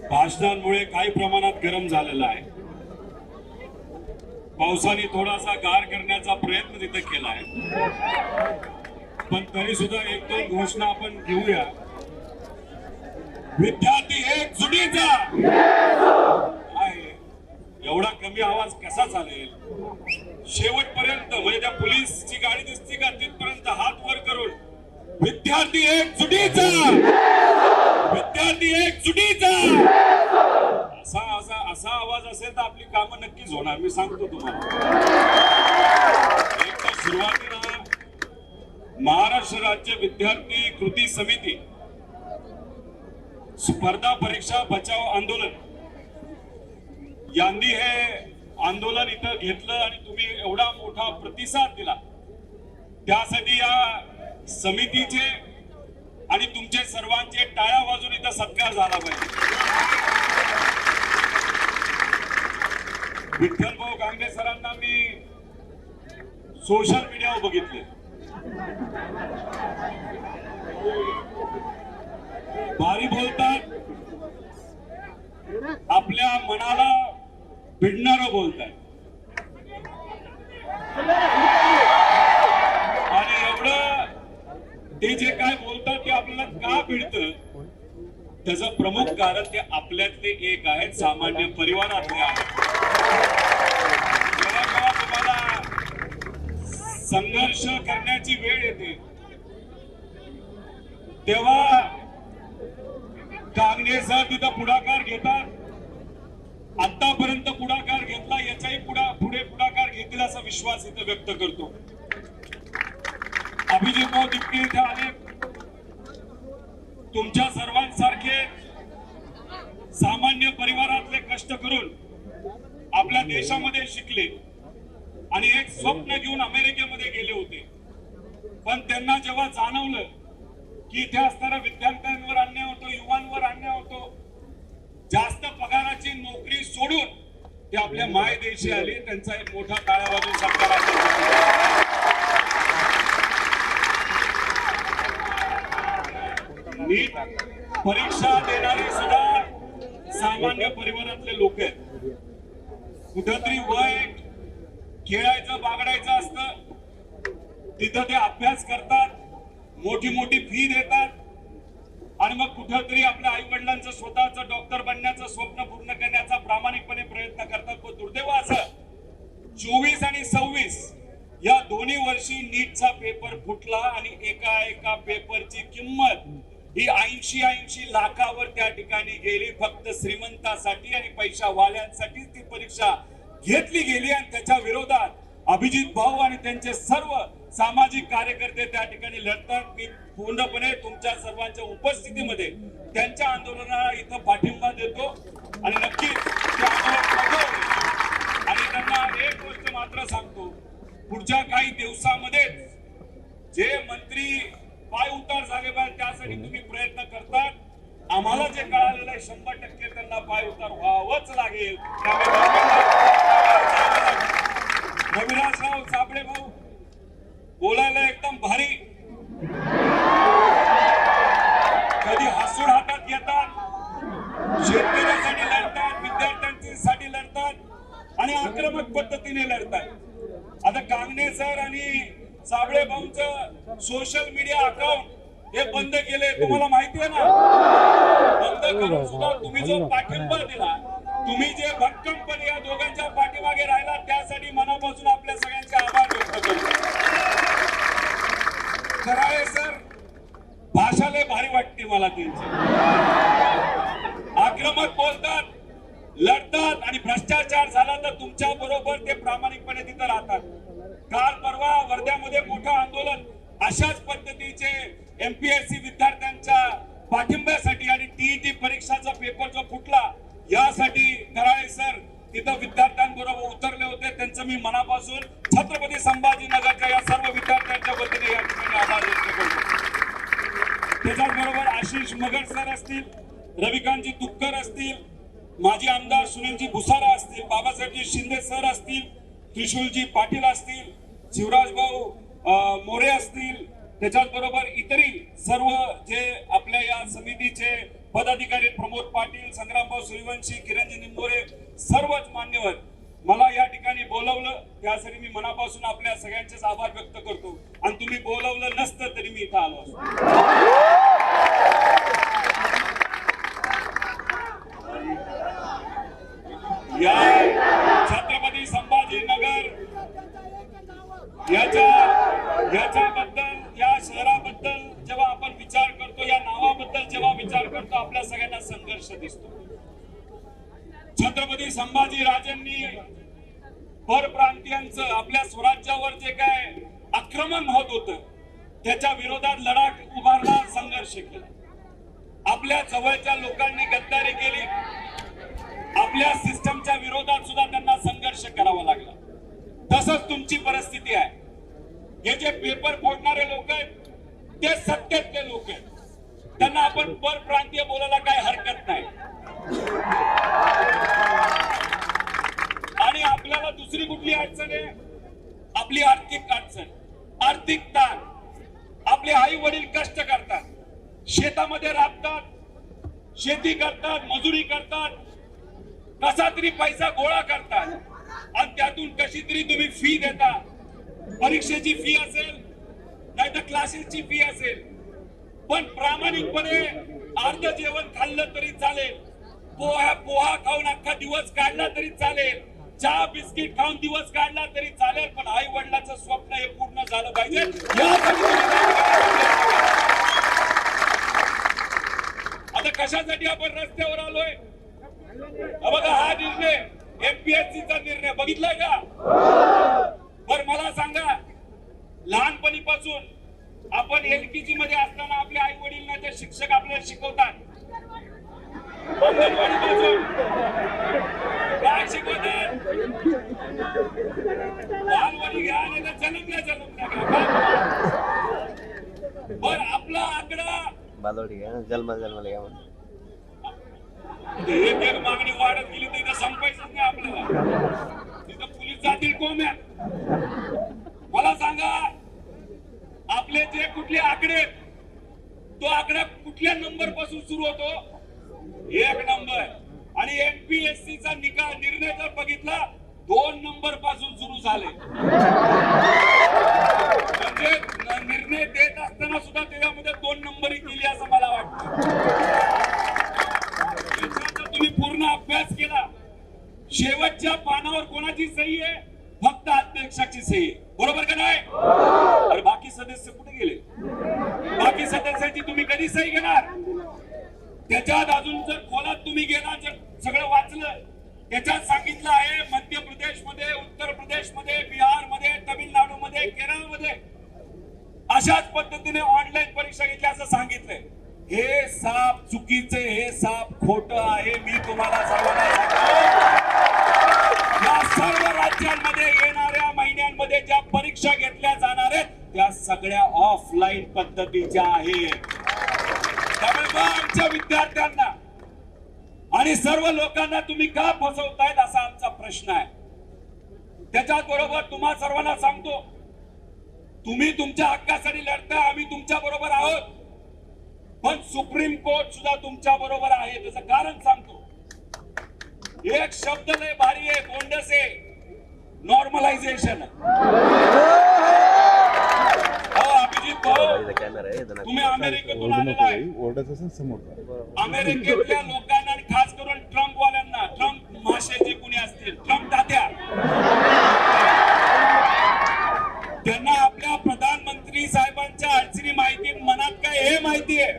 भाषणांमुळे काही प्रमाणात गरम झालेला आहे। पावसाने थोडासा गार करण्याचा प्रयत्न तिथे केला आहे, पण तरी सुद्धा एक दोन घोषणा आपण घेऊया। विद्यार्थी एकजुटीचा आहे, एवढा कमी आवाज कसा चालेल? शेवटपर्यंत म्हणजे त्या पोलीसची गाडी दिसती का तिथपर्यंत हात वर करून विद्यार्थी एकजुटीचा, विद्यार्थी एकजुटीचा असा आवाज असेल तर आपली कामं नक्कीच होणार। मी सांगतो तुम्हाला, एकदा सुरुवातीला महाराष्ट्र राज्य विद्यार्थी कृती समिती स्पर्धा परीक्षा बचाव आंदोलन यांनी हे आंदोलन इथं घेतलं आणि तुम्ही एवढा मोठा प्रतिसाद दिला, त्यासाठी या समितीचे आणि तुमचे सर्वांचे टाळ्या वाजून इथं सत्कार झाला पाहिजे। विठ्ठल भाऊ गांगे सरांना मी सोशल मीडियावर बघितले, भारी बोलतात, आपल्या मनाला भिडणारं बोलतात आणि एवढं ते जे काय बोलतात ते आपल्याला का भिडतं त्याचं प्रमुख कारण ते आपल्यातले एक आहेत, सामान्य परिवारातले आहेत। जेव्हा जेव्हा तुम्हाला संघर्ष करण्याची वेळ येते तेव्हा कांगणे सर तिथं पुढाकार घेतात, आतापर्यंत पुढाकार घेतला, याचाही पुढे पुढाकार घेतील असा विश्वास इथं व्यक्त करतो। अभिजित भाऊ दिप्ती इथे आले, तुमच्या सर्वांसारखे सामान्य परिवारातले कष्ट करून आपल्या देशामध्ये शिकले आणि एक स्वप्न घेऊन अमेरिकेमध्ये गेले होते, पण त्यांना जेव्हा जाणवलं की इथे असणाऱ्या विद्यार्थ्यांवर अन्याय होतो, युवांवर अन्याय होतो, जास्त पगाराची नोकरी सोडून ते आपल्या मायदेशी आले। त्यांचा एक मोठा टाळ्या वाजून सत्कार नीट परीक्षा देणारे सुद्धा सामान्य परिवारातले लोक आहेत। कुठंतरी वय खेळायचं बागडायचं असतं, तिथं ते अभ्यास करतात, मोठी मोठी फी देतात आणि मग कुठंतरी आपल्या आई वडिलांचं स्वतःचं डॉक्टर बनण्याचं स्वप्न पूर्ण करण्याचा प्रामाणिकपणे प्रयत्न करतात। पण दुर्दैव असं 24 आणि 26 या दोन्ही वर्षी नीटचा पेपर फुटला आणि एका पेपरची किंमत ही 80 लाखावर त्या ठिकाणी गेली। फक्त श्रीमंतासाठी आणि पैशावाल्यांसाठी ती परीक्षा घेतली गेली आणि त्याच्या विरोधात अभिजित भाऊ आणि त्यांचे सर्व सामाजिक कार्यकर्ते त्या ठिकाणी लढतात। मी पूर्णपणे तुमच्या सर्वांच्या उपस्थितीमध्ये त्यांच्या आंदोलनाला इथं पाठिंबा देतो आणि नक्कीच ते आंदोलन आणि त्यांना एक गोष्ट मात्र सांगतो, पुढच्या काही दिवसामध्ये जे मंत्री पाय उतार झाले पाहिजे त्यासाठी तुम्ही प्रयत्न करतात, आम्हाला जे कळालेलं आहे 100% त्यांना पाय उतार व्हावंच लागेल। रविराजराव साबळे भाऊ बोलायला एकदम भारी, कधी हसून हातात घेतात, शेतकऱ्यांसाठी लढतात, विद्यार्थ्यांसाठी लढतात आणि आक्रमक पद्धतीने लढतात। आता कांगणे सर आणि साबळे भाऊंचं सोशल मीडिया अकाउंट हे बंद केले, तुम्हाला माहिती आहे ना? बंद करून सुद्धा तुम्ही जो पाठिंबा दिला, तुम्ही जे भक्कमपणे या दोघांच्या पाठीमागे राहिला त्यासाठी मनापासून आपल्या सगळ्यांचे आभार व्यक्त करतो। कराळे सर भाषा लय भारी वाटते मला, त्यांची आक्रमक बोलतात, लढतात आणि भ्रष्टाचार झाला तर तुमच्या बरोबर ते प्रामाणिकपणे तिथं राहतात। काल परवा वर्ध्यामध्ये मोठं आंदोलन अशाच पद्धतीचे एमपीएससी विद्यार्थ्यांच्या पाठिंब्यासाठी आणि टीईटी परीक्षाचा पेपर जो फुटला यासाठी कराळे सर तिथं विद्यार्थ्यांबरोबर उतरले होते। त्यांचं मी मनापासून छत्रपती संभाजीनगरच्या या सर्व विद्यार्थ्यांच्या वतीने या ठिकाणी आभार व्यक्त करतो। त्याच्याबरोबर आशिष मगर सर असतील, रविकांतजी तुपकर असतील, माजी आमदार सुनीलजी भुसारा असतील, बाबासाहेबजी शिंदे सर असतील, त्रिशूलजी पाटील असतील, शिवराज भाऊ मोरे असतील, त्याच्याबरोबर इतरही सर्व जे आपल्या या समितीचे पदाधिकारी प्रमोद पाटील, संग्रामभाऊ सूर्यवंशी, किरणजी निंबोरे, सर्वच मान्यवर मला या ठिकाणी बोलवलं, त्यासाठी मी मनापासून आपल्या सगळ्यांचेच आभार व्यक्त करतो. आणि तुम्ही बोलवलं नसतं तरी मी इथं आलो असतो. या छत्रपती संभाजीनगर याच्याबद्दल, या शहराबद्दल जेव्हा आपण विचार करतो, या नावाबद्दल जेव्हा विचार करतो, आपल्या सगळ्यांना संघर्ष दिसतो. छत्रपती संभाजी राजांनी परप्रांतीयांचं आपल्या स्वराज्यावर जे काय आक्रमण होत होतं त्याच्या विरोधात लढा उभारला, संघर्ष केला. आपल्या जवळच्या लोकांनी गद्दारी केली, आपल्या सिस्टमच्या विरोधात सुद्धा त्यांना संघर्ष करावा लागला. तसंच तुमची परिस्थिती आहे. हे जे पेपर फोडणारे लोक आहेत ते सत्तेतले लोक आहेत, त्यांना आपण परप्रांतीय बोलायला काही हरकत नाही. आणि आपल्याला दुसरी कुठली अडचण आहे? आपली आर्थिक अडचण, आर्थिक ताण. आपले आई वडील कष्ट करतात, शेतामध्ये राबतात, शेती करतात, मजुरी करतात, कसा तरी पैसा गोळा करतात आणि त्यातून कशी तरी तुम्ही फी देता. परीक्षेची फी असेल, नाही तर क्लासेसची फी असेल, पण प्रामाणिकपणे अर्ध जेवण खाल्लं तरी चालेल, पोहा खाऊन अख्खा दिवस काढला तरी चालेल, चहा बिस्किट खाऊन दिवस काढला तरी चालेल, पण आई वडिलांचं स्वप्न हे पूर्ण झालं पाहिजे. आता कशासाठी आपण रस्त्यावर आलोय? बघा, हा निर्णय एमपीएससीचा निर्णय बघितलाय का? बर मला सांगा, लहानपणीपासून आपण एलकेजी मध्ये असताना आपल्या आई वडिलांचे शिक्षक आपल्याला शिकवतात, अंगणवाडीपासून काय शिकवतात? बालवाडी घ्या नाही तर जन्मल्या बर आपला आकडा बालवाडी घ्या, जन्माला घ्या म्हणून एक एक मागणी वाढत गेली तर संपायचं नाही आपल्याला. तिथं पोलीस जातील कोम्या. मला सांगा, आपले जे कुठले आकडे, तो आकडा कुठल्या नंबर पासून सुरू होतो? 1 नंबर. आणि एमपीएससी चा निर्णय जर बघितला 2 नंबर पासून सुरू झाले. म्हणजे निर्णय देत असताना सुद्धा त्याच्यामध्ये 2 नंबरी केली असं मला वाटतं. तुम्ही पूर्ण अभ्यास केला, शेवटच्या पानावर कोणाची सही आहे? फक्त अध्यक्षाची सही आहे, बरोबर का नाही? अरे बाकी सदस्य कुठे गेले? बाकी सदस्यांची तुम्ही कधी सही घेणार? त्याच्यात अजून जर खोलात तुम्ही गेला, जर सगळं वाचलं, त्याच्यात सांगितलं आहे मध्य प्रदेशमध्ये, उत्तर प्रदेशमध्ये, बिहारमध्ये, तमिळनाडूमध्ये, केरळमध्ये अशाच पद्धतीने ऑनलाईन परीक्षा घेतल्या असं सांगितलंय. हे साप चुकीचे, हे साप खोट आहे. मी तुम्हाला सर्वांना सांगतो, या सर्व राज्यांमध्ये येणाऱ्या महिन्यांमध्ये ज्या परीक्षा घेतल्या जाणार आहेत त्या सगळ्या ऑफलाईन पद्धतीच्या आहेत. त्यामुळे आमच्या विद्यार्थ्यांना आणि सर्व लोकांना तुम्ही का फसवतायत असा आमचा प्रश्न आहे. त्याच्याच बरोबर तुम्हा सर्वांना सांगतो, तुम्ही तुमच्या हक्कासाठी लढता, आम्ही तुमच्या बरोबर आहोत, पण सुप्रीम कोर्ट सुद्धा तुमच्या बरोबर आहे. त्याचं कारण सांगतो. एक शब्द लय भारी आहे, गोंडसे, नॉर्मलायझेशन. अभिजित भाऊ, तुम्ही अमेरिकेतून आलेला आहे. अमेरिकेतल्या लोकांना आणि खास करून ट्रम्प वाल्यांना, ट्रम्प माशे कुणी असतील, ट्रम्प तात्या, त्यांना आपल्या प्रधानमंत्री साहेबांच्या अडचणी माहिती, मनात काय हे माहिती आहे,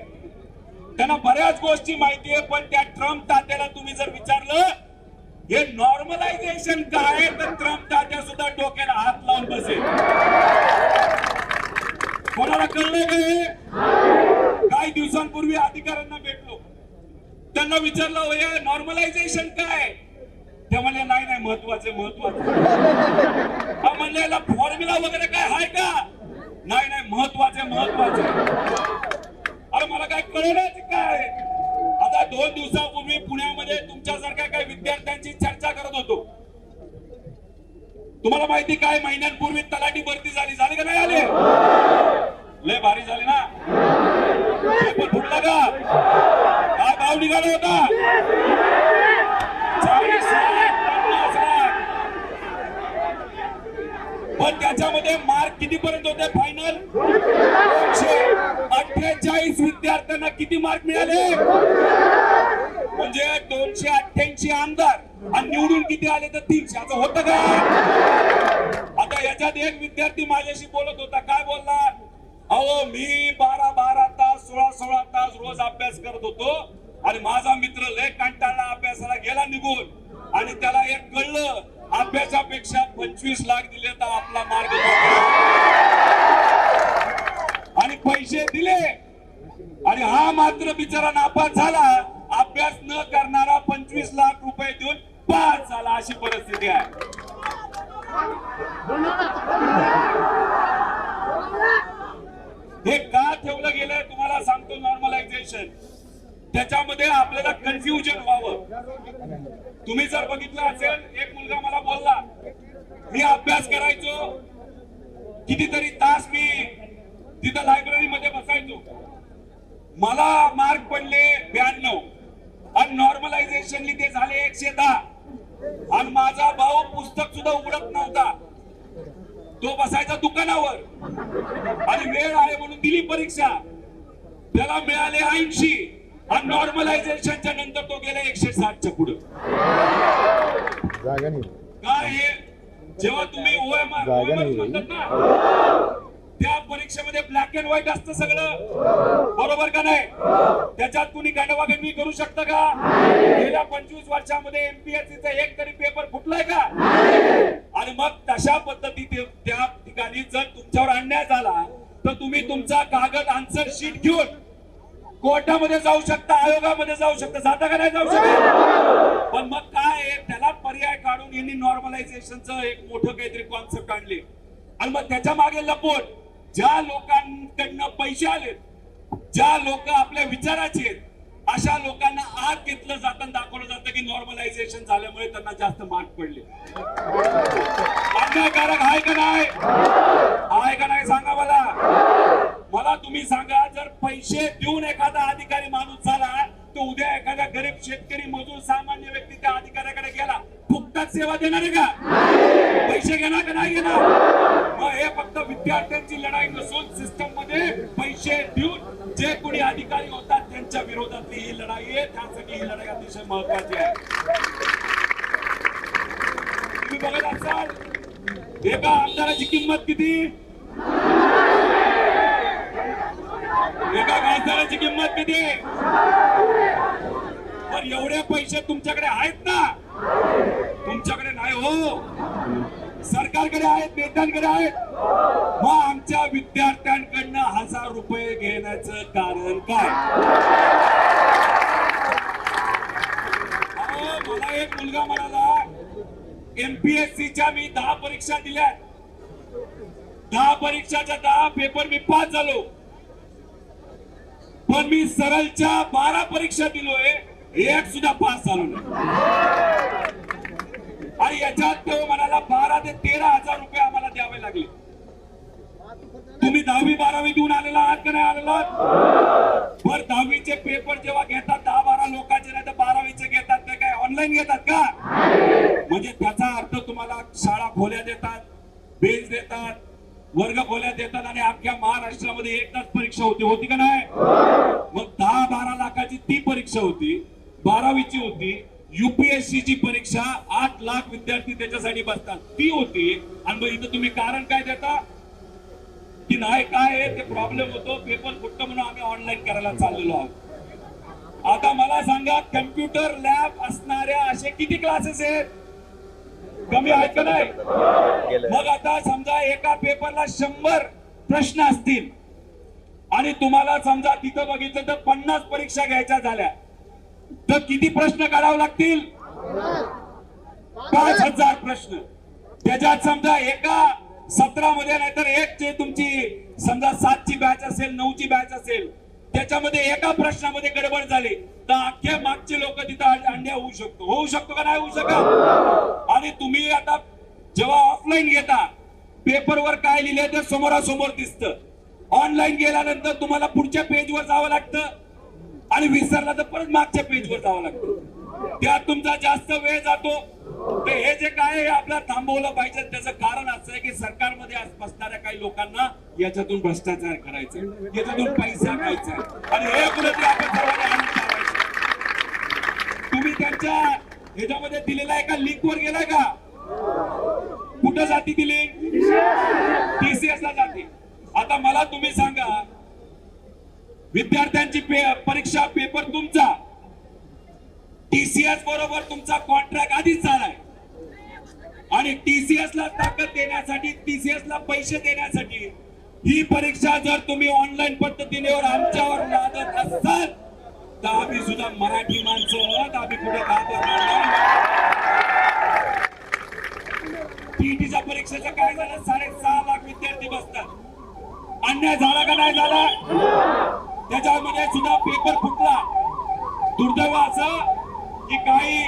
त्यांना बऱ्याच गोष्टी माहिती आहे. पण त्या ट्रम्प तात्याला तुम्ही जर विचारलं हे नॉर्मलायझेशन काय, तर ट्रम्प तात्या सुद्धा डोक्याला हात लावून बसेल. कोणाला कळलंय काय? काही दिवसांपूर्वी अधिकाऱ्यांना भेटलो, त्यांना विचारलं हे नॉर्मलायझेशन काय? ते म्हणले नाही नाही महत्वाचे म्हणले याला फॉर्म्युला वगैरे काय आहे का? नाही नाही महत्वाचे. अरे मला काय कळलंच काय? आता 2 दिवसापूर्वी पुण्यामध्ये तुमच्यासारख्या काही विद्यार्थ्यांची चर्चा करत होतो. तुम्हाला माहिती काय, महिन्यांपूर्वी तलाठी भरती झाली का नाही आली? लय भारी झाली ना? फुटला का? काय नाव निघालं होतं 40 लाख 50 लाख, पण त्याच्यामध्ये मार्क किती पर्यंत होते फायनल 248 विद्यार्थ्यांना किती मार्क मिळाले म्हणजे 288 आमदार आणि निवडून किती आले तर 300 असं होतं का? आता याच्यात एक विद्यार्थी माझ्याशी बोलत होता, काय बोलला, अहो मी 12 तास 16 तास रोज अभ्यास करत होतो आणि माझा मित्र लय कंटाळला अभ्यासाला गेला निघून आणि त्याला एक कळलं अभ्यासापेक्षा 25 लाख दिले तर आपला मार्ग आणि पैसे दिले आणि हा मात्र बिचारा नापास झाला, अभ्यास न करणारा 25 लाख रुपये देऊन पास झाला, अशी परिस्थिती आहे. हे का ठेवलं गेलंय तुम्हाला सांगतो, नॉर्मलायझेशन. त्याच्यामध्ये आपल्याला कन्फ्युजन व्हावं. तुम्ही जर बघितलं असेल, एक मुलगा मला बोलला, मी अभ्यास करायचो कितीतरी तास, मी तिथं लायब्ररी मध्ये बसायचो, मला मार्क पडले 92 आणि नॉर्मलायझेशनली ते झाले 110 आणि माझा भाऊ पुस्तक सुद्धा उघडत नव्हता, तो बसायचा दुकानावर आणि वेळ आहे म्हणून दिली परीक्षा, त्याला मिळाले 80 आणि नॉर्मलायझेशनच्या नंतर तो गेला 160च्या पुढे. काय हे, जेव्हा तुम्ही OMR म्हणतात ना, त्या परीक्षेमध्ये ब्लॅक अँड व्हाईट असतं सगळं, बरोबर का नाही? त्याच्यात कुणी गांडवागंडी करू शकतं का? गेल्या 25 वर्षामध्ये MPSCचा एक तरी पेपर फुटलाय का? आणि मग तशा पद्धतीने त्या ठिकाणी जर तुमच्यावर अन्याय झाला तर तुम्ही तुमचा कागद आन्सर शीट घेऊन कोर्टामध्ये जाऊ शकता, आयोगामध्ये जाऊ शकता, जाता का नाही जाऊ शकता? पण मग काय, त्याला पर्याय काढून यांनी नॉर्मलायझेशनचं एक मोठं काहीतरी कॉन्सेप्ट आणले आणि मग त्याच्या मागे लपून ज्या लोकांकडनं पैसे आले, ज्या लोक आपल्या विचाराचे आहेत, अशा लोकांना आत घेतलं जातं, दाखवलं जातं की नॉर्मलायझेशन झाल्यामुळे त्यांना जास्त मार्क पडले. अन्यायकारक आहे का नाही? आहे का नाही सांगा मला तुम्ही सांगा, जर पैसे देऊन एखादा अधिकारी माणूस झाला तो उद्या एखाद्या गरीब शेतकरी मजूर सामान्य व्यक्ती त्या अधिकाऱ्याकडे गेला, फुकटात सेवा देणार आहे का? पैसे घेणार का नाही घेणार? मग हे फक्त विद्यार्थ्यांची लढाई नसून सिस्टम मध्ये पैसे देऊन जे कोणी अधिकारी होतात त्यांच्या विरोधातली ही लढाई आहे. त्यासाठी ही लढाई अतिशय महत्वाची आहे. तुम्ही बघत असाल एका आमदाराची किंमत किती, एका खासदाराची किंमत किती, पण एवढे पैसे तुमच्याकडे आहेत ना? तुमच्याकडे नाही हो, सरकारकडे आहेत, नेत्यांकडे आहेत. मग आमच्या विद्यार्थ्यांकडनं 1000 रुपये घेण्याचं कारण काय? मला एक मुलगा म्हणाला, MPSCच्या मी 10 परीक्षा दिल्या, 10 परीक्षाच्या 10 पेपर मी पास झालो, पण मी सरळच्या 12 परीक्षा दिलोय, एक सुद्धा पास झालो नाही. आणि याच्यात तो म्हणाला 12 ते 13,000 रुपये आम्हाला द्यावे लागले. तुम्ही 10वी 12वी देऊन आलेला आहात का नाही आलेला? बर 10वीचे पेपर जेव्हा घेतात 10-12 लोकांचे, नाही तर 12वीचे घेतात, ते काय ऑनलाईन घेतात का? म्हणजे त्याचा अर्थ तुम्हाला शाळा खोल्या देतात, बेंच देतात, वर्ग खोल्या देतात आणि अख्ख्या महाराष्ट्रामध्ये एकदाच परीक्षा होती का नाही? मग 10-12 लाखाची ती परीक्षा होती, 12वीची होती. UPSC ची परीक्षा 8 लाख विद्यार्थी त्याच्यासाठी बसतात, ती होती. आणि मग इथं तुम्ही कारण काय देता की नाही, काय आहे ते प्रॉब्लेम होतो, पेपर फुटतो म्हणून आम्ही ऑनलाईन करायला चाललेलो आहोत. आता मला सांगा, कम्प्युटर लॅब असणाऱ्या असे किती क्लासेस आहेत? कमी आहेत का नाही? मग आता समजा एका पेपरला 100 प्रश्न असतील आणि तुम्हाला समजा तिथं बघितलं तर 50 परीक्षा घ्यायच्या झाल्या तर किती प्रश्न काढावे लागतील? 5000 प्रश्न. त्याच्यात समजा एका सत्रामध्ये, नाहीतर एक जे तुमची समजा 7ची बॅच असेल, 9ची बॅच असेल, त्याच्यामध्ये एका प्रश्नामध्ये गडबड झाली तर अख्ख्या मागचे लोक तिथं अन्याय होऊ शकतो का नाही होऊ शकत? आणि तुम्ही आता जेव्हा ऑफलाईन घेता, पेपरवर काय लिहिले ते समोरासमोर दिसतं. ऑनलाईन गेल्यानंतर तुम्हाला पुढच्या पेजवर जावं लागतं, आणि विसरला तर परत मागच्या पेजवर जावं लागतं. त्यात तुमचा जास्त वेळ जातो. तर हे जे काय आहे आपल्याला थांबवलं पाहिजे. त्याचं कारण असं आहे की सरकारमध्ये आज बसणाऱ्या काही लोकांना याच्यातून भ्रष्टाचार करायचा, याच्यातून पैसा खायचा आणि हे कुठेतरी आपण सर्वांनी आणून टाकायचं. तुम्ही त्यांच्या ह्याच्यामध्ये दिलेला एका लिंक वर गेलाय का? कुठं जाती ती लिंक? TCS ला जाते. आता मला तुम्ही सांगा, विद्यार्थ्यांची परीक्षा पेपर तुमचा, TCS बरोबर तुमचा कॉन्ट्रॅक्ट आधीच झालाय आणि TCS ला ताकद देण्यासाठी, TCS ला पैसे देण्यासाठी ही परीक्षा जर तुम्ही ऑनलाईन पद्धतीने आमच्यावर लादत असाल तर आम्ही सुद्धा मराठी माणसं आहोत, आम्ही कुठे घाबरणार नाही. टीईटीच्या परीक्षेचं काय झालं? 6.5 लाख विद्यार्थी बसतात. अन्याय झाला का नाही झाला? त्याच्यामध्ये सुद्धा पेपर फुटला. दुर्दैव असं की काही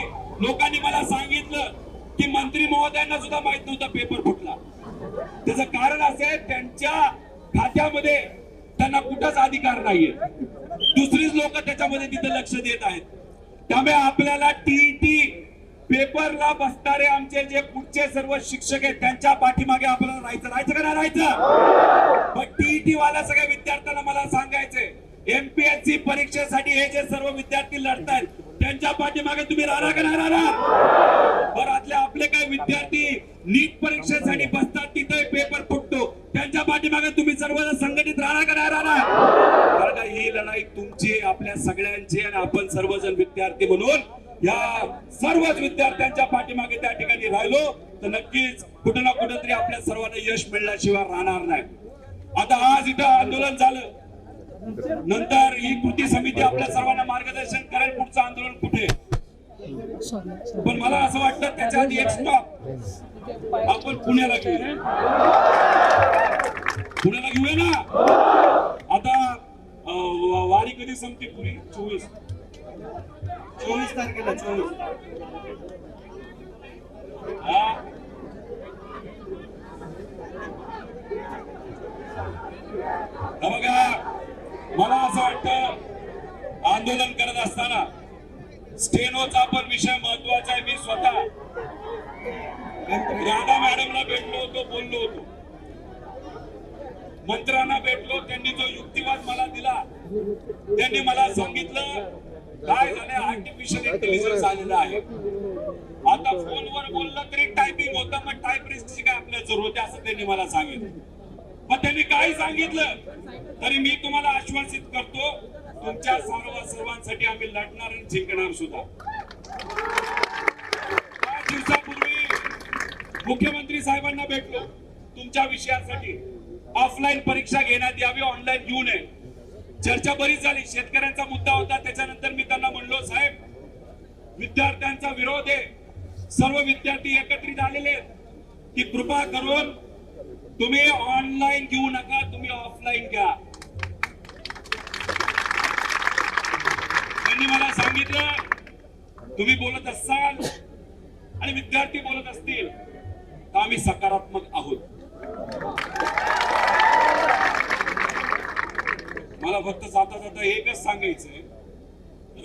लोकांनी मला सांगितलं की मंत्री महोदयांना सुद्धा माहित नव्हतं पेपर फुटला. त्याचं कारण असं आहे, त्यांच्या खात्यामध्ये त्यांना कुठंच अधिकार नाहीये. दुसरीच लोक त्याच्यामध्ये तिथे लक्ष देत आहेत. त्यामुळे आपल्याला टीईटी पेपरला बसणारे आमचे जे पुढचे सर्व शिक्षक आहेत त्यांच्या पाठीमागे आपल्याला राहायचं का नाही राहायचं? पण टीईटी वाल्या सगळ्या विद्यार्थ्यांना मला सांगायचंय, MPSC परीक्षेसाठी हे जे सर्व विद्यार्थी लढतायत त्यांच्या पाठीमागे तुम्ही राहणार का नाही राहणार? बरं, आपले काही विद्यार्थी नीट परीक्षेसाठी बसतात, तिथे पेपर फुटतो, त्यांच्या पाठीमागे तुम्ही सर्वजण संघटित राहणार का नाही राहणार? कारण का ही लढाई तुमची, आपल्या सगळ्यांची, आणि आपण सर्वजण विद्यार्थी म्हणून या सर्वच विद्यार्थ्यांच्या पाठीमागे त्या ठिकाणी राहिलो तर नक्कीच कुठं ना कुठेतरी आपल्या सर्वांना यश मिळण्याशिवाय राहणार नाही. आता आज इथं आंदोलन झालं, नंतर ही कृती समिती आपल्या सर्वांना मार्गदर्शन करेल पुढचं आंदोलन कुठे. पण मला असं वाटतं त्याच्या आधी एक स्टॉप आपण पुण्याला घेऊया. पुण्याला घेऊया ना. आता वारी कधी संपते पुरी? 24 तारखेला. 24 बघा, मला असं वाटतं आंदोलन करत असताना स्टेनोचा पण विषय महत्वाचा आहे. मी स्वतः राधा मॅडमला भेटलो होतो, बोललो होतो, मंत्र्यांना भेटलो. त्यांनी जो युक्तिवाद मला दिला, त्यांनी मला सांगितलं काय झालंय, आर्टिफिशियल इंटेलिजन्स आलेला आहे. आता फोनवर बोललं तरी टायपिंग होतं, मग टायपिस्टची काय आपल्या जरूरत आहे असं त्यांनी मला सांगितलं. पण त्यांनी काही सांगितलं तरी मी तुम्हाला आश्वासित करतो, तुमच्या सर्वांसाठी आम्ही लढणार आणि जिंकणार सुद्धा. 5 दिवसापूर्वी मुख्यमंत्री साहेबांना भेटलो तुमच्या विषयासाठी. ऑफलाईन परीक्षा घेण्यात यावी, ऑनलाईन घेऊ नये. चर्चा बरीच झाली. शेतकऱ्यांचा मुद्दा होता. त्याच्यानंतर मी त्यांना म्हणलो, साहेब विद्यार्थ्यांचा विरोध आहे, सर्व विद्यार्थी एकत्रित आलेले आहेत की कृपा करून तुम्ही ऑनलाईन घेऊ नका, तुम्ही ऑफलाईन घ्या. त्यांनी मला सांगितलं तुम्ही बोलत असाल आणि विद्यार्थी बोलत असतील तर आम्ही सकारात्मक आहोत. मला फक्त जाता एकच सांगायचंय,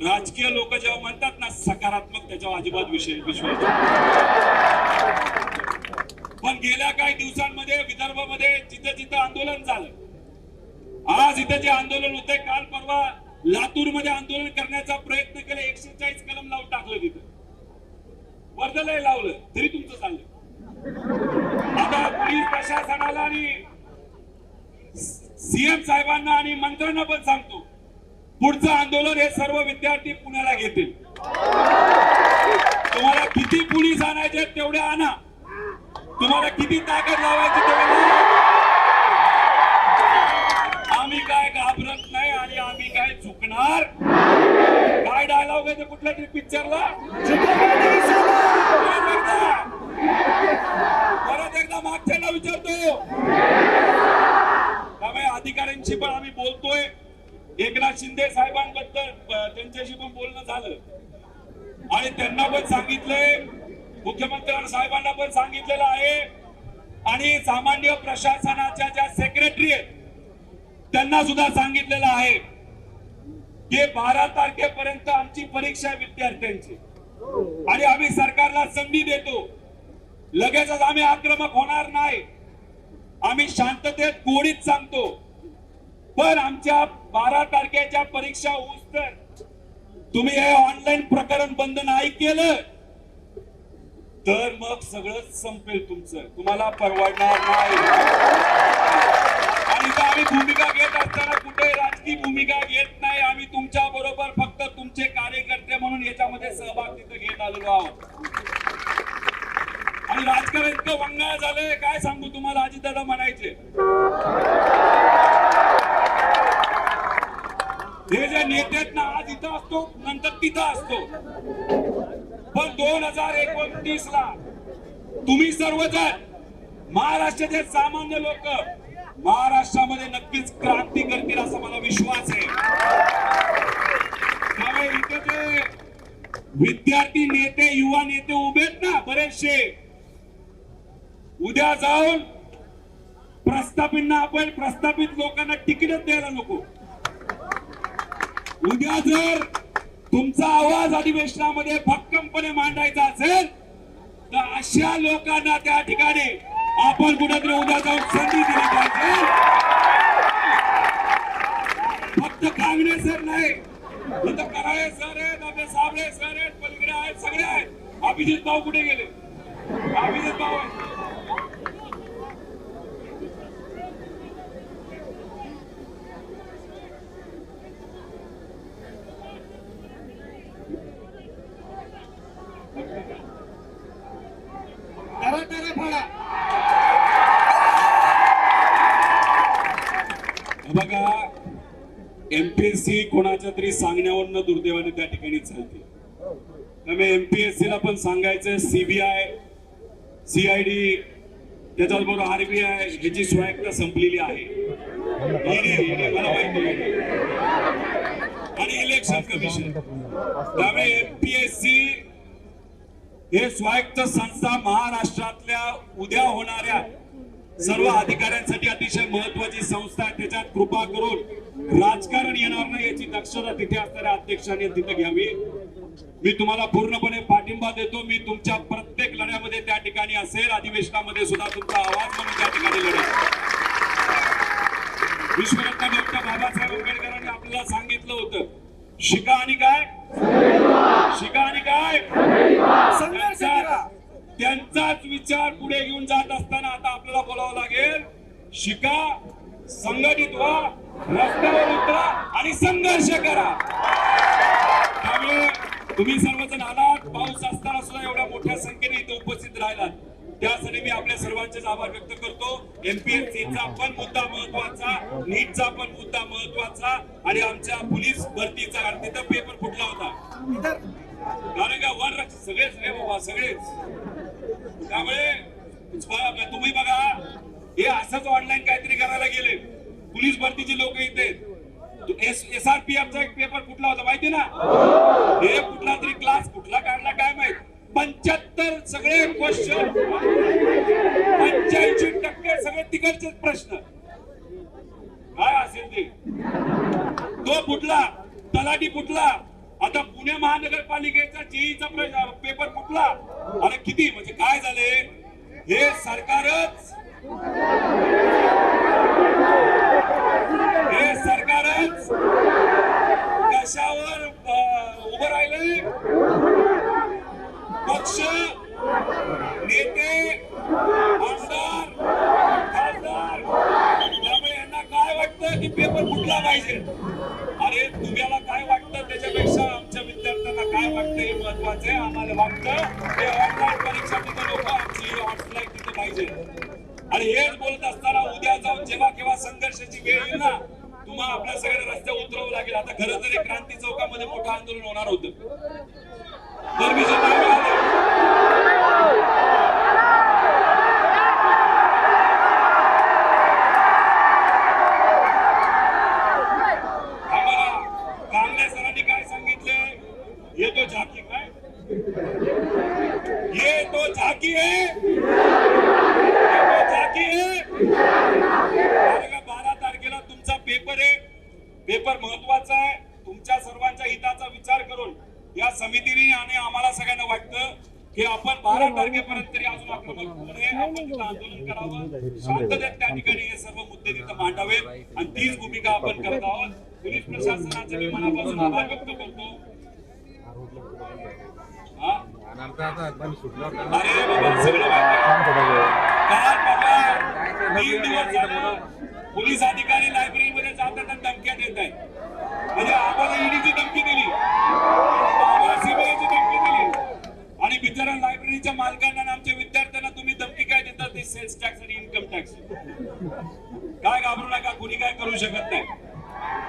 राजकीय लोक जेव्हा म्हणतात ना सकारात्मक, त्याच्यावर अजिबात विश्वास. पण गेल्या काही दिवसांमध्ये विदर्भामध्ये जिथं जिथं आंदोलन झालं, आज इथं जे आंदोलन होतंय, काल परवा लातूर मध्ये आंदोलन करण्याचा प्रयत्न केला, 140 कलम लावून टाकलं, तिथं वर्धलही लावलं, तरी तुमचं चाललं. आता पोलीस प्रशासनाला आणि CM साहेबांना आणि मंत्र्यांना पण सांगतो, पुढचं आंदोलन हे सर्व विद्यार्थी पुण्याला घेतील. तुम्हाला किती पोलीस आणायचे तेवढे आणा, तुम्हाला किती ताकद लावायची तेवढे. आम्ही काय घाबरत नाही आणि आम्ही काय चुकणार. काय डायलॉग आहे ते कुठल्या तरी पिक्चरला, परत एकदा मागच्यांना विचारतो. त्यामुळे अधिकाऱ्यांशी पण आम्ही बोलतोय. एकनाथ शिंदे साहेबांबद्दल त्यांच्याशी पण बोलणं झालं आणि त्यांना पण सांगितलंय, मुख्यमंत्री साहेबांना पण सांगितलेलं आहे आणि सामान्य प्रशासनाच्या ज्या सेक्रेटरी आहेत त्यांना सुद्धा सांगितलेलं आहे की 12 तारखेपर्यंत आमची परीक्षा आहे विद्यार्थ्यांची आणि आम्ही सरकारला संधी देतो. लगेचच आम्ही आक्रमक होणार नाही. आम्ही शांततेत गोडीत सांगतो. पण आमच्या 12 तारखेच्या परीक्षा होऊस तर तुम्ही हे ऑनलाईन प्रकरण बंद नाही केलं तर मग सगळं संपेल तुमचं. तुम्हाला परवडणार नाही. आणि आम्ही भूमिका घेत असताना कुठे राजकीय भूमिका घेत नाही. आम्ही तुमच्या बरोबर फक्त तुमचे कार्यकर्ते म्हणून याच्यामध्ये सहभाग तिथे घेत आलेलो आहोत. आणि राजकारण इतकं वंगाळ झालंय काय सांगू तुम्हाला. अजितदादा म्हणायचे हे जे नेते आहेत ना आज इथं असतो नंतर तिथं असतो. पण 2029 ला तुम्ही सर्वजण महाराष्ट्राचे सामान्य लोक महाराष्ट्रामध्ये नक्कीच क्रांती करतील असा मला विश्वास आहे. त्यामुळे इथे जे विद्यार्थी नेते युवा नेते उभे आहेत ना बरेचसे उद्या जाऊन प्रस्थापितांना आपण प्रस्थापित लोकांना तिकीटच द्यायला नको. उद्या जर तुमचा आवाज अधिवेशनामध्ये भक्कमपणे मांडायचा असेल तर अशा लोकांना त्या ठिकाणी आपण कुठेतरी उद्या जाऊन संधी दिली पाहिजे. फक्त कांगणे सर नाही इथं कराळे सर आहेत आपले साबळे सर आहेत पलीकडे आहेत सगळे आहेत. अभिजित भाऊ कुठे गेले. अभिजित भाऊ आहेत. बघा एमपीएससी कोणाच्या तरी सांगण्यावरनं दुर्दैवाने त्या ठिकाणी चालते. त्यामुळे एमपीएससी ला पण सांगायचं सीबीआय सीआयडी त्याच्याबरोबर आरबीआय याची स्वायत्ता संपलेली आहे. ईडी मला माहिती आणि इलेक्शन कमिशन. त्यामुळे एमपीएससी हे स्वायत्त संस्था महाराष्ट्रातल्या उद्या होणाऱ्या सर्व अधिकाऱ्यांसाठी अतिशय महत्वाची संस्था आहे. त्याच्यात कृपा करून राजकारण येणार नाही याची दक्षता तिथे असणाऱ्या अध्यक्षांनी तिथे घ्यावी. मी तुम्हाला पूर्णपणे पाठिंबा देतो. मी तुमच्या प्रत्येक लढ्यामध्ये त्या ठिकाणी असेल. अधिवेशनामध्ये सुद्धा तुमचा आवाज म्हणून त्या ठिकाणी लढेल. विश्वरत्न डॉक्टर बाबासाहेब आंबेडकरांनी आपल्याला सांगितलं होतं शिका आणि काय शिका आणि काय संघर्ष करा. त्यांचाच विचार पुढे घेऊन जात असताना आता आपल्याला बोलावं लागेल शिका संघटित व्हा रस्त्यावर उतरा आणि संघर्ष करा. त्यामुळे तुम्ही सर्वजण आलात. पाऊस असताना सुद्धा एवढ्या मोठ्या संख्येने इथे उपस्थित राहिलात त्यासाठी मी आपल्या सर्वांचे आभार व्यक्त करतो. एमपीएससीचा पण मुद्दा महत्वाचा नीटचा पण मुद्दा महत्वाचा आणि आमच्या पोलीस भरतीचा कारण तिथं पेपर फुटला होता कारण का वर सगळेच रे बाबा सगळेच. त्यामुळे तुम्ही बघा हे असंच ऑनलाईन काहीतरी करायला गेले. पोलीस भरतीची लोक इथे एसआरपीएफचा एक पेपर कुठला होता माहिती ना. हे कुठला तरी क्लास कुठला काढला काय माहित. 75 सगळे क्वेश्चन 85% सगळे तिकडचे प्रश्न काय असेल ते तो फुटला. तलाठी फुटला. आता पुणे महानगरपालिकेचा जेईचा पेपर फुटला. अरे किती म्हणजे काय झाले हे सरकारच कशावर उभं राहिले. पक्ष नेते आमदार खासदार त्यामुळे यांना काय वाटतं की पेपर फुटला पाहिजे. अरे तुम्हाला काय वाटतं त्याच्यापेक्षा आमच्या विद्यार्थ्यांना काय वाटतं हे महत्वाचं आहे. आम्हाला वाटतं हे ऑनलाईन परीक्षा तिथे लोक आमची ऑफलाईन तिथे पाहिजे. आणि हेच बोलत असताना उद्या जाऊन जेव्हा केव्हा संघर्षाची वेळ येईल ना तुम्हाला आपल्या सगळ्या रस्त्यावर उतरावं लागेल. आता खरं तर क्रांती चौकामध्ये मोठं आंदोलन होणार होतं. काँग्रेस सरांनी काय सांगितलं ये तो झाकी काय ये तो झाकी है 12 तारखेला तुमचा पेपर आहे. पेपर महत्वाचा आहे. तुमच्या सगळ्यांना वाटतं की आपण 12 तारखेपर्यंत तरी अजून आक्रमक होऊ नये, आपण तिथं आंदोलन करावं, शांततेत त्या ठिकाणी हे सर्व मुद्दे तिथं मांडावेत आणि तीच भूमिका आपण करत आहोत. पोलीस प्रशासनाचे मी मनापासून आभार व्यक्त करतो. हा? अरे बाबा सगळं काल बाबा 3 दिवस झालं पोलीस अधिकारी लायब्ररीमध्ये जातात आणि धमक्या देत आहेत. म्हणजे आम्हाला ईडीची धमकी दिली, आम्हाला सीबीआयची धमकी दिली आणि बिचारा लायब्ररीच्या मालकांना आणि आमच्या विद्यार्थ्यांना तुम्ही धमकी काय देतात? ते सेल्स टॅक्स आणि इन्कम टॅक्स. काय घाबरू नका, कुणी काय करू शकत नाही.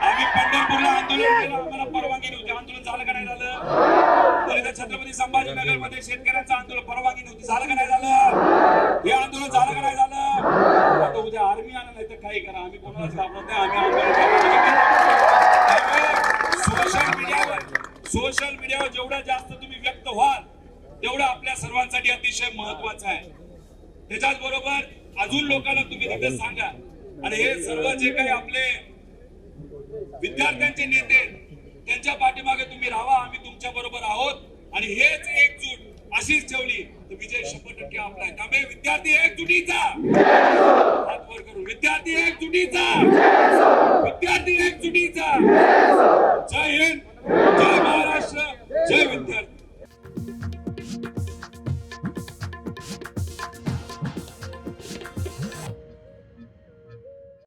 आम्ही पंढरपूरला आंदोलन केलं, आम्हाला परवानगी नव्हती. आंदोलन झालं का नाही झालं? तरी त्या छत्रपती संभाजीनगर मध्ये शेतकऱ्यांचं आंदोलन परवानगी नव्हती, झालं का नाही झालं? हे आंदोलन झालं का नाही झालं? आता उद्या आर्मी आलं नाही तर काही करा, आम्ही कोणालाच घाबरत नाही. आम्ही सोशल मीडियावर जेवढं जास्त तुम्ही व्यक्त व्हाल तेवढं आपल्या सर्वांसाठी अतिशय महत्वाचं आहे. त्याच्याच बरोबर अजून लोकांना तुम्ही तिथे सांगा. आणि हे सर्व जे काही आपले विद्यार्थ्यांचे नेते त्यांच्या पाठीमागे तुम्ही राहा, आम्ही तुमच्या बरोबर आहोत. आणि हेच एकजूट अशीच ठेवली तर विजय 100% आपला आहे. त्यामुळे विद्यार्थी एकजुटीचा हात वर करून, विद्यार्थी एकजुटीचा, विद्यार्थी एकजुटीचा. जय हिंद, जय